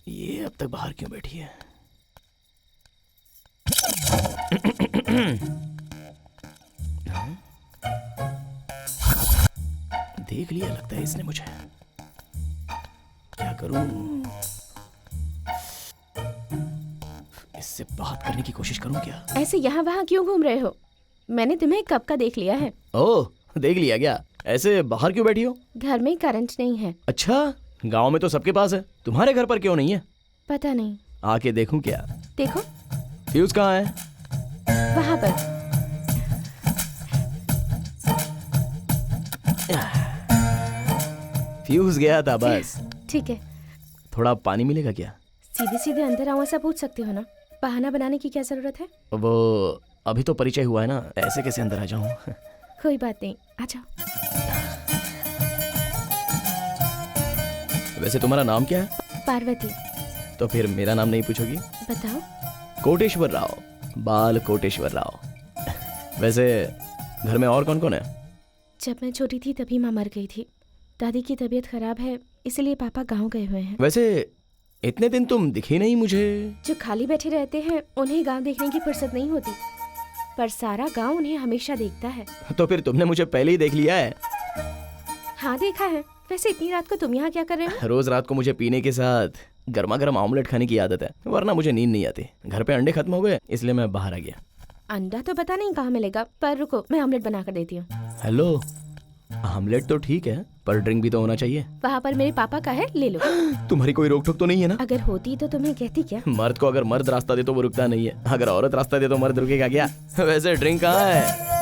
ये अब तक बाहर क्यों बैठी है? देख लिया लगता है इसने मुझे। क्या करूं? इससे बात करने की कोशिश करूं क्या? ऐसे यहाँ वहाँ क्यों घूम रहे हो? मैंने तुम्हें कब का देख लिया है। ओह, देख लिया क्या? ऐसे बाहर क्यों बैठी हो? घर में करंट नहीं है। अच्छा, गांव में तो सबके पास है, तुम्हारे घर पर क्यों नहीं है? पता नहीं। आके देखूं क्या? देखो। फ्यूज कहाँ है? वहाँ पर। फ्यूज गया था बस। ठीक है। थोड़ा पानी मिलेगा क्या? सीधे सीधे अंदर आओ ऐसा पूछ सकते हो ना, बहाना बनाने की क्या जरूरत है? वो अभी तो परिचय हुआ है ना, ऐसे कैसे अंदर आ जाऊं? कोई बात नहीं, आ जाओ। वैसे तुम्हारा नाम क्या है? पार्वती। तो फिर मेरा नाम नहीं पूछोगी? बताओ। कोटेश्वर राव, बाल कोटेश्वर राव। वैसे घर में और कौन कौन है? जब मैं छोटी थी तभी माँ मर गई थी। दादी की तबीयत खराब है, इसलिए पापा गांव गए हुए हैं। वैसे इतने दिन तुम दिखी नहीं मुझे। जो खाली बैठे रहते हैं उन्हें गांव देखने की फुर्सत नहीं होती, पर सारा गांव उन्हें हमेशा देखता है। तो फिर तुमने मुझे पहले ही देख लिया है। हाँ देखा है। वैसे इतनी रात को तुम यहाँ क्या कर रहे हो? रोज रात को मुझे पीने के साथ गर्मा गर्म ऑमलेट खाने की आदत है, वरना मुझे नींद नहीं आती। घर पे अंडे खत्म हो गए, इसलिए मैं बाहर आ गया। अंडा तो पता नहीं कहाँ मिलेगा, पर रुको मैं ऑमलेट बना कर देती हूँ। हेलो, ऑमलेट तो ठीक है, पर ड्रिंक भी तो होना चाहिए। वहाँ पर मेरे पापा का है, ले लो। तुम्हारी कोई रोक टोक तो नहीं है ना? अगर होती तो तुम्हें कहती क्या? मर्द को अगर मर्द रास्ता दे तो वो रुकता नहीं है, अगर औरत रास्ता दे तो मर्द रुकेगा क्या? वैसे ड्रिंक कहाँ है?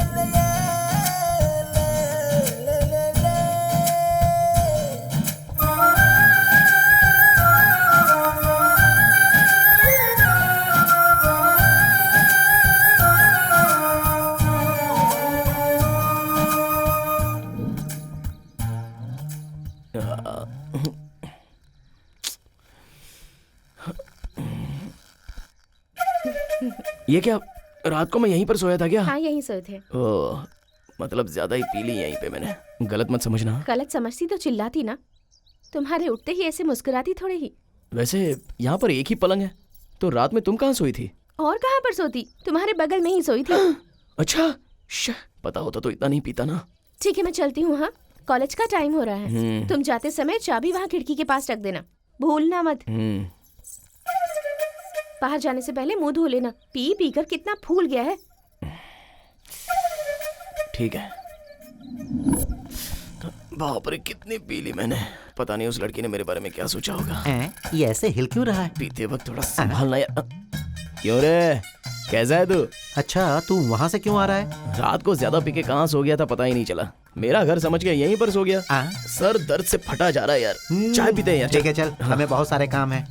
ये क्या, रात को मैं यहीं पर सोया था क्या? हाँ यहीं सोए थे। ओह, मतलब ज्यादा ही पी ली यहीं पे मैंने। गलत मत समझना। गलत समझती तो चिल्लाती ना, तुम्हारे उठते ही ऐसे मुस्कुराती थोड़े ही। वैसे यहाँ पर एक ही पलंग है, तो रात में तुम कहाँ सोई थी? और कहाँ पर सोती, तुम्हारे बगल में ही सोई थी। अच्छा, पता होता तो इतना नहीं पीता ना। ठीक है मैं चलती हूँ। हाँ कॉलेज का टाइम हो रहा है, तुम जाते समय चाबी वहाँ खिड़की के पास रख देना, भूलना मत। बाहर जाने से पहले मुंह धो लेना, पी पी कर कितना फूल गया है। ठीक है। बाप रे, कितनी पी ली मैंने। पता नहीं उस लड़की ने मेरे बारे में क्या सोचा होगा। ये ऐसे हिल क्यों रहा है? पीते वक्त थोड़ा संभालना यार। क्यों रे, कैसा है तू? अच्छा, तू वहाँ से क्यों आ रहा है? रात को ज्यादा पी के कहाँ सो गया था पता ही नहीं चला। मेरा घर समझ के यहीं पर सो गया। सर दर्द से फटा जा रहा है यार। चाय पीते हैं यार। ठीक है चल, हमें बहुत सारे काम है।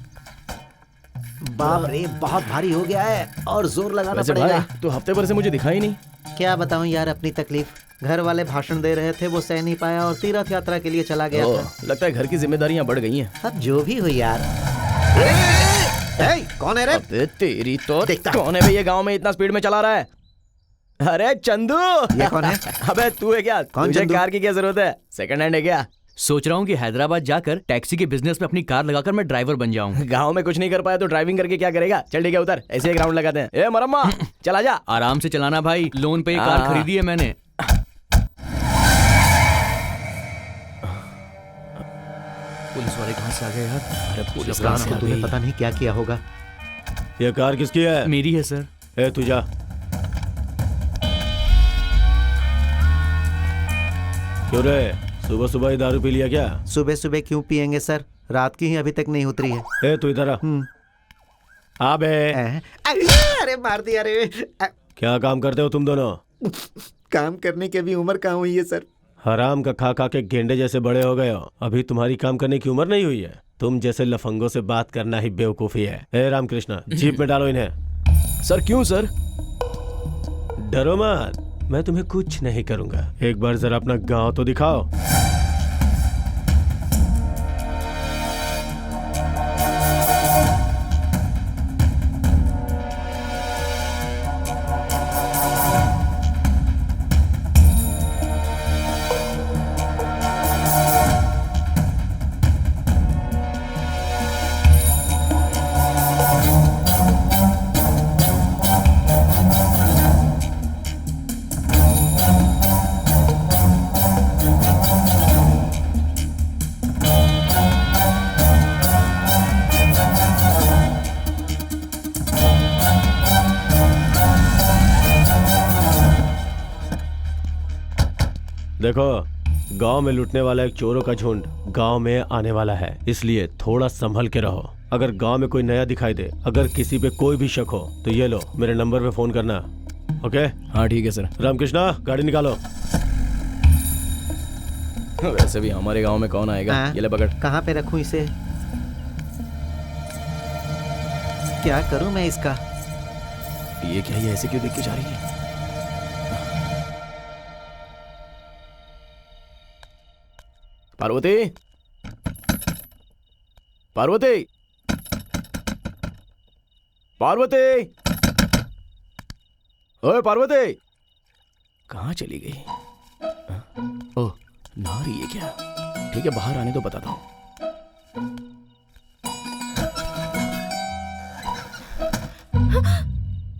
बाप रे, बहुत भारी हो गया है और जोर लगाना पड़ेगा। भाई, तू हफ्ते भर से मुझे दिखा ही नहीं। क्या बताऊं यार अपनी तकलीफ। घर वाले भाषण दे रहे थे, वो सह नहीं पाया और तीर्थ यात्रा के लिए चला गया था। लगता है घर की जिम्मेदारियां बढ़ गई हैं। अब जो भी हो यार। कौन है रे? अबे तेरी तो देखता कौन है भैया गांव में इतना स्पीड में चला रहा है? अरे चंदू। ये कौन है? अबे तू है क्या? तुझे कार की क्या जरूरत है? सेकंड हैंड है क्या? सोच रहा हूँ कि हैदराबाद जाकर टैक्सी के बिजनेस में अपनी कार लगाकर मैं ड्राइवर बन जाऊँ। गांव में कुछ नहीं कर पाया तो ड्राइविंग करके क्या करेगा? चल ठीक है उतर, ऐसे एक राउंड लगाते हैं। ए मरम्मा, चला जा। आराम से चलाना भाई, लोन पे कार खरीदी है मैंने। पुलिस वाले कहाँ से आ गए यार? अरे पुलिस रात को तूने पता नहीं क्या किया होगा। ये कार किसकी है? मेरी है सर। ए तू जा। क्यों रे, सुबह सुबह ही दारू पी लिया क्या? सुबह सुबह क्यों पियेंगे सर, रात की ही अभी तक नहीं उतरी है। ए तू इधर आ बे। अरे मार दिया रे। क्या काम करते हो तुम दोनों? काम करने की अभी उम्र कहाँ हुई है सर। हराम का खा खा के गेंडे जैसे बड़े हो गए हो, अभी तुम्हारी काम करने की उम्र नहीं हुई है। तुम जैसे लफंगों से बात करना ही बेवकूफी है। ए रामकृष्णा, जीप में डालो इन्हें। सर क्यों सर? डरो मत, मैं तुम्हें कुछ नहीं करूंगा। एक बार जरा अपना गांव तो दिखाओ। देखो, गांव में लूटने वाला एक चोरों का झुंड गांव में आने वाला है, इसलिए थोड़ा संभल के रहो। अगर गांव में कोई नया दिखाई दे, अगर किसी पे कोई भी शक हो, तो ये लो, मेरे नंबर पे फोन करना। ओके? हाँ ठीक है सर। रामकृष्णा, गाड़ी निकालो। वैसे भी हमारे गांव में कौन आएगा। हाँ। ये ले पकड़। कहाँ पे रखूं इसे? क्या करूं मैं इसका? ये क्या, ये ऐसे क्यों देख के जा रही है? पार्वती, पार्वती, पार्वती, ओए पार्वती, कहाँ चली गई? ओह, नहा रही है क्या? ठीक है, बाहर आने तो बताता हूँ।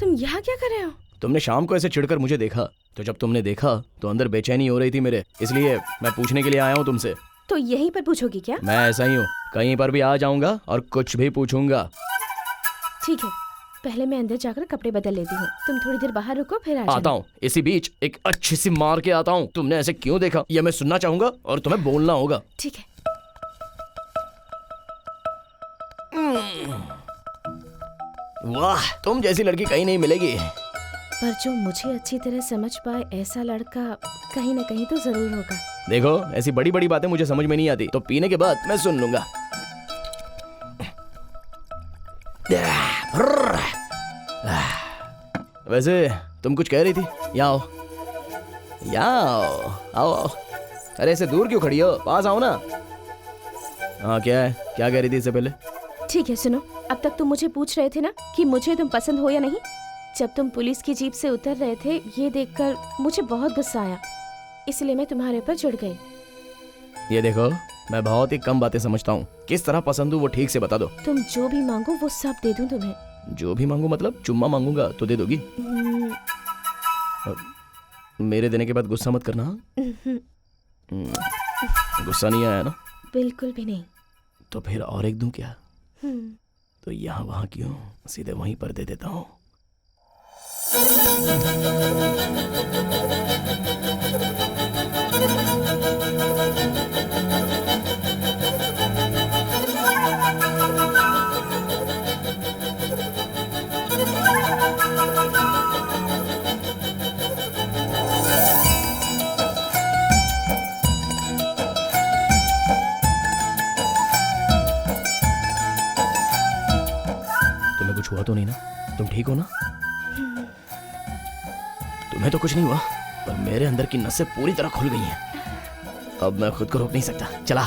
तुम यहाँ क्या कर रहे हो? तुमने शाम को ऐसे चिढ़कर मुझे देखा, तो जब तुमने देखा तो अंदर बेचैनी हो रही थी मेरे, इसलिए मैं पूछने के लिए आया हूँ तुमसे। तो यहीं पर पूछोगी क्या? मैं ऐसा ही हूँ, कहीं पर भी आ जाऊंगा और कुछ भी पूछूंगा। ठीक है, पहले मैं अंदर जाकर कपड़े बदल लेती हूँ। तुम थोड़ी देर बाहर रुको, फिर आ आता जाना। हूँ, इसी बीच एक अच्छी सी मार के आता हूँ। तुमने ऐसे क्यों देखा, ये मैं सुनना चाहूंगा और तुम्हें बोलना होगा। ठीक है। वाह, तुम जैसी लड़की कहीं नहीं मिलेगी। पर जो मुझे अच्छी तरह समझ पाए ऐसा लड़का कहीं न कहीं तो जरूर होगा। देखो, ऐसी बड़ी बड़ी बातें मुझे समझ में नहीं आती, तो पीने के बाद मैं सुन लूंगा। वैसे तुम कुछ कह रही थी? यहाँ आओ, यहाँ आओ, आओ आओ। अरे ऐसे दूर क्यों खड़ी हो, पास आओ ना। हाँ क्या है, क्या कह रही थी इससे पहले? ठीक है, सुनो। अब तक तुम मुझे पूछ रहे थे ना कि मुझे तुम पसंद हो या नहीं। जब तुम पुलिस की जीप से उतर रहे थे, ये देखकर मुझे बहुत गुस्सा आया, इसलिए मैं तुम्हारे ऊपर चिढ़ गई। ये देखो, मैं बहुत ही कम बातें समझता हूँ। किस तरह पसंद हूँ वो ठीक से बता दो। तुम जो भी मांगो वो सब दे दूं तुम्हें। जो भी मांगू मतलब? चुम्मा मांगूंगा तो दे दोगी? मेरे देने के बाद गुस्सा मत करना। गुस्सा नहीं आया ना? बिल्कुल भी नहीं। तो फिर और एक दूं क्या? तो यहाँ वहाँ क्यों, सीधे वहीं पर दे देता हूँ। तुम्हें कुछ हुआ तो नहीं ना? तुम ठीक हो ना? तुम्हें तो कुछ नहीं हुआ, पर मेरे अंदर की नसें पूरी तरह खुल गई हैं। अब मैं खुद को रोक नहीं सकता। चला।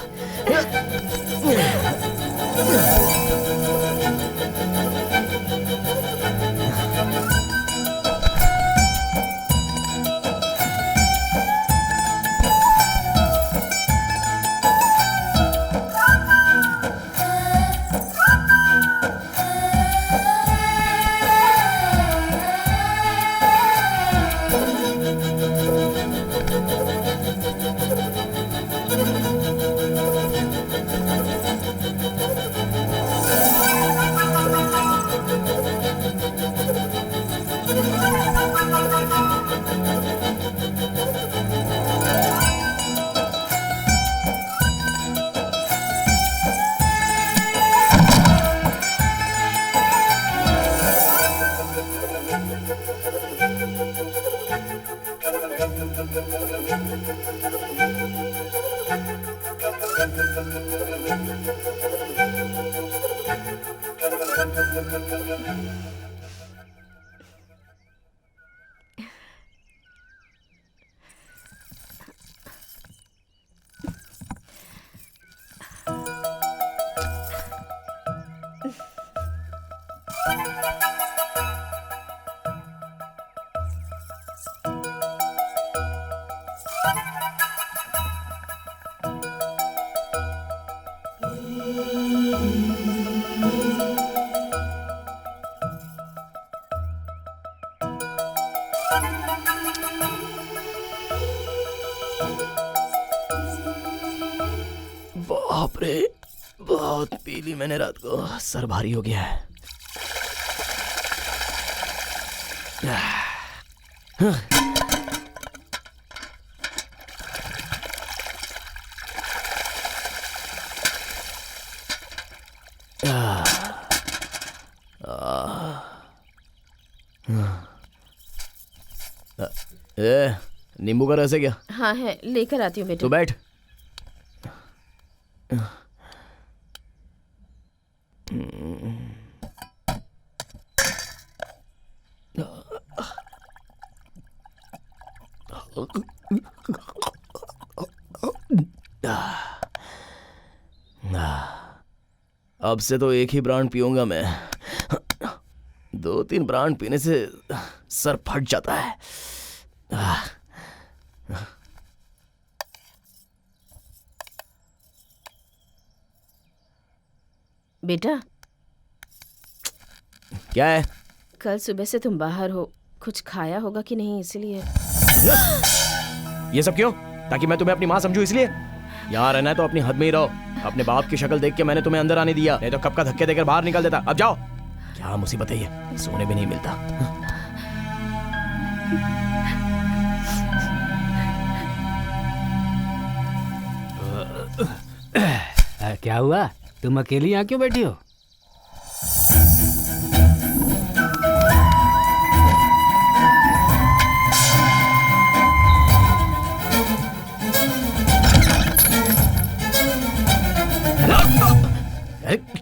बाप रे, बहुत पी ली मैंने रात को, सर भारी हो गया है। नींबू का रस है क्या? हाँ है, लेकर आती हूँ बेटा। तो बैठ। अब से तो एक ही ब्रांड पीऊंगा मैं। 2-3 ब्रांड पीने से सर फट जाता है। बेटा क्या है? कल सुबह से तुम बाहर हो, कुछ खाया होगा कि नहीं, इसलिए। ये सब क्यों? ताकि मैं तुम्हें अपनी माँ समझूं इसलिए? यहाँ रहना है तो अपनी हद में ही रहो। अपने बाप की शक्ल देख के मैंने तुम्हें अंदर आने दिया, नहीं तो कब का धक्के देकर बाहर निकाल देता। अब जाओ। क्या मुसीबत है ये, सोने भी नहीं मिलता। क्या हुआ, तुम अकेली यहाँ क्यों बैठी हो?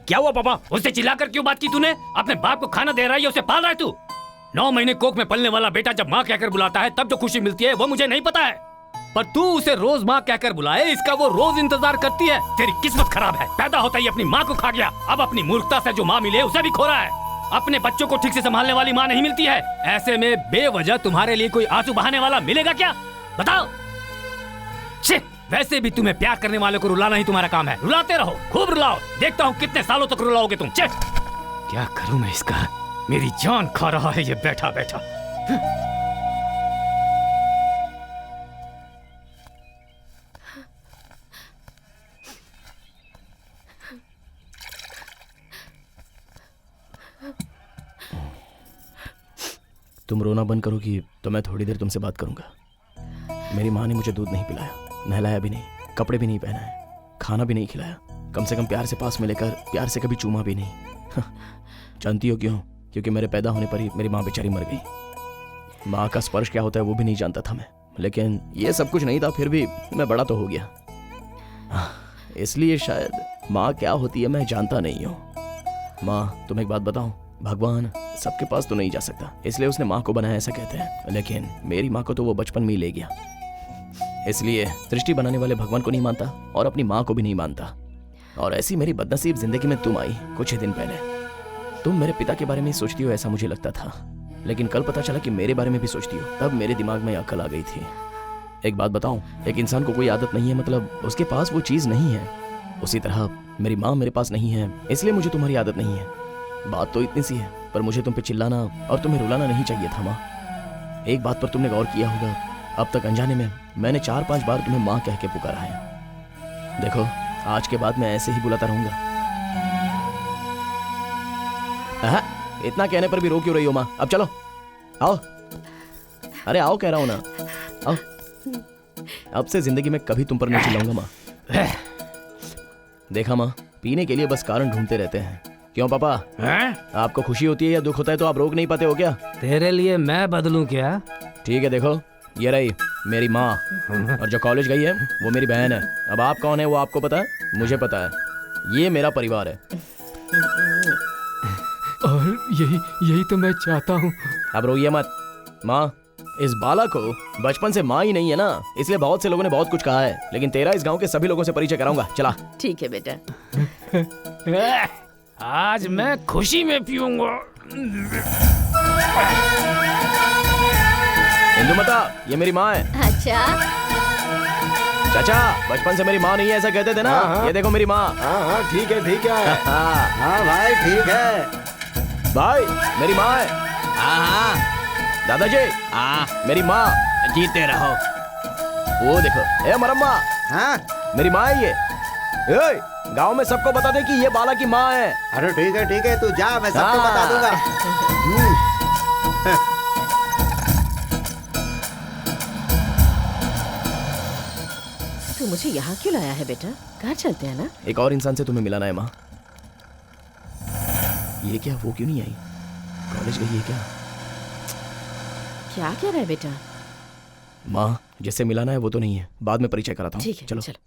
क्या हुआ पापा? उससे चिल्लाकर क्यों बात की तूने? अपने बाप को खाना दे रहा है, उसे पाल रहा है तू। 9 महीने कोख में पलने वाला बेटा जब माँ कहकर बुलाता है तब जो खुशी मिलती है वो मुझे नहीं पता है, पर तू उसे रोज माँ कहकर बुलाए इसका वो रोज इंतजार करती है। तेरी किस्मत खराब है, पैदा होता ही अपनी माँ को खा गया, अब अपनी मूर्खता से जो माँ मिले उसे भी खो रहा है। अपने बच्चों को ठीक से संभालने वाली माँ नहीं मिलती है, ऐसे में बेवजह तुम्हारे लिए कोई आंसू बहाने वाला मिलेगा क्या? बताओ। वैसे भी तुम्हें प्यार करने वाले को रुलाना ही तुम्हारा काम है, रुलाते रहो, खूब रुलाओ, देखता हूँ कितने सालों तक रुलाओगे तुम। क्या करूँ मैं इसका, मेरी जान खा रहा है ये बैठा बैठा। तुम रोना बंद करोगी तो मैं थोड़ी देर तुमसे बात करूंगा। मेरी माँ ने मुझे दूध नहीं पिलाया, नहलाया भी नहीं, कपड़े भी नहीं पहनाए, खाना भी नहीं खिलाया, कम से कम प्यार से पास में लेकर प्यार से कभी चूमा भी नहीं। जानती हो क्यों? क्योंकि मेरे पैदा होने पर ही मेरी माँ बेचारी मर गई। माँ का स्पर्श क्या होता है वो भी नहीं जानता था मैं, लेकिन ये सब कुछ नहीं था, फिर भी मैं बड़ा तो हो गया। इसलिए शायद माँ क्या होती है मैं जानता नहीं हूँ। माँ, तुम एक बात बताऊं, भगवान सबके पास तो नहीं जा सकता, इसलिए उसने माँ को बनाया ऐसा कहते हैं, लेकिन मेरी माँ को तो वो बचपन में ही ले गया। इसलिए सृष्टि बनाने वाले भगवान को नहीं मानता और अपनी माँ को भी नहीं मानता। और ऐसी मेरी बदनसीब जिंदगी में तुम आई कुछ ही दिन पहले। तुम मेरे पिता के बारे में ही सोचती हो ऐसा मुझे लगता था, लेकिन कल पता चला कि मेरे बारे में भी सोचती हो, तब मेरे दिमाग में अकल आ गई थी। एक बात बताऊं, एक इंसान को कोई आदत नहीं है मतलब उसके पास वो चीज नहीं है, उसी तरह मेरी माँ मेरे पास नहीं है, इसलिए मुझे तुम्हारी आदत नहीं है। बात तो इतनी सी है, पर मुझे तुम पे चिल्लाना और तुम्हें रुलाना नहीं चाहिए था माँ। एक बात पर तुमने गौर किया होगा, अब तक अनजाने में मैंने 4-5 बार तुम्हें माँ कह के पुकारा है। देखो, आज के बाद मैं ऐसे ही बुलाता रहूंगा। इतना कहने पर भी रो क्यों रही हो माँ? अब चलो, आओ। अरे आओ कह रहा हूं ना, आओ। अब से जिंदगी में कभी तुम पर नहीं चिल्लाऊंगा माँ। देखा माँ, पीने के लिए बस कारण ढूंढते रहते हैं। क्यों पापा, आपको खुशी होती है या दुख होता है तो आप रोक नहीं पाते हो क्या? तेरे लिए मैं बदलूं क्या? ठीक है, देखो ये रही मेरी माँ, और जो कॉलेज गई है वो मेरी बहन है। अब आप कौन है वो आपको पता है, मुझे पता है। ये मेरा परिवार है। और यही तो मैं चाहता हूँ। अब रोइए मत माँ, इस बाला को बचपन से माँ ही नहीं है ना, इसलिए बहुत से लोगों ने बहुत कुछ कहा है, लेकिन तेरा इस गांव के सभी लोगों से परिचय कराऊंगा। चला। ठीक है बेटा। आज मैं खुशी में पीऊंगा। इंदुमता, ये मेरी माँ है। अच्छा चाचा, बचपन से मेरी माँ नहीं है ऐसा कहते थे ना। ये देखो मेरी माँ। हाँ ठीक है ठीक है। हाँ भाई ठीक है। भाई मेरी माँ है। हाँ दादाजी, मेरी माँ। जीते रहो। वो देखो, ए मरम्मा, हाँ मेरी माँ है ये। गांव में सबको बता दे कि ये बाला की माँ है। अरे ठीक है, तू जा, मैं सबको हाँ। बता दूंगा। तू मुझे यहाँ क्यों लाया है बेटा? घर चलते हैं ना। एक और इंसान से तुम्हें मिलाना है माँ। ये क्या, वो क्यों नहीं आई? कॉलेज गई है क्या? क्या कह रहा है बेटा? माँ जिससे मिलाना है वो तो नहीं है, बाद में परिचय कराता हूँ। ठीक है चलो चलो।